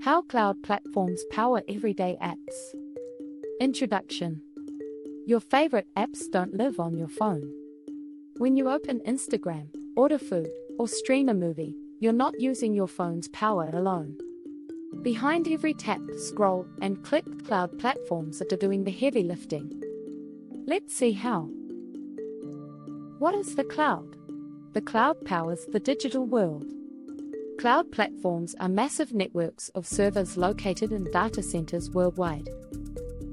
How cloud platforms power everyday apps. Introduction. Your favorite apps don't live on your phone. When you open Instagram, order food, or stream a movie, you're not using your phone's power alone. Behind every tap, scroll, and click, cloud platforms are doing the heavy lifting. Let's see how. What is the cloud? The cloud powers the digital world. Cloud platforms are massive networks of servers located in data centers worldwide.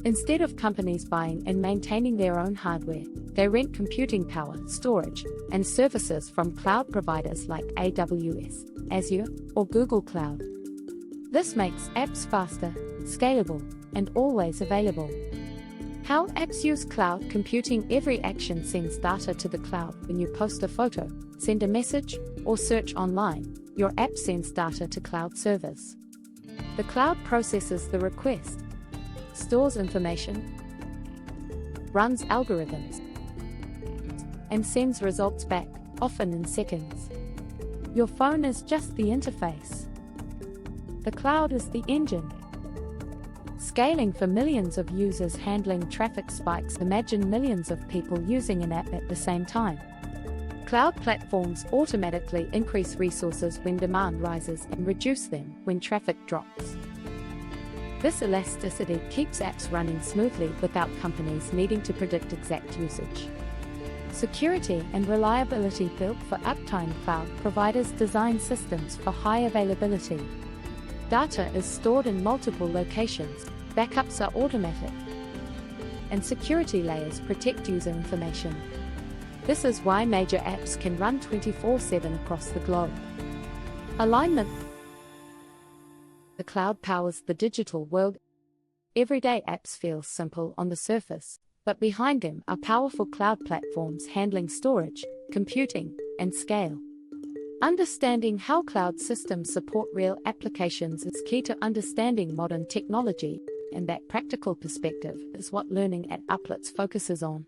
Instead of companies buying and maintaining their own hardware, they rent computing power, storage, and services from cloud providers like AWS, Azure, or Google Cloud. This makes apps faster, scalable, and always available. How apps use cloud computing. Every action sends data to the cloud. When you post a photo, send a message, or search online, your app sends data to cloud servers. The cloud processes the request, stores information, runs algorithms, and sends results back, often in seconds. Your phone is just the interface. The cloud is the engine. Scaling for millions of users, handling traffic spikes. Imagine millions of people using an app at the same time. Cloud platforms automatically increase resources when demand rises and reduce them when traffic drops. This elasticity keeps apps running smoothly without companies needing to predict exact usage. Security and reliability. Built for uptime. Cloud providers design systems for high availability. Data is stored in multiple locations, backups are automatic, and security layers protect user information. This is why major apps can run 24/7 across the globe. Alignment. The cloud powers the digital world. Everyday apps feel simple on the surface, but behind them are powerful cloud platforms handling storage, computing, and scale. Understanding how cloud systems support real applications is key to understanding modern technology, and that practical perspective is what learning at Uplatz focuses on.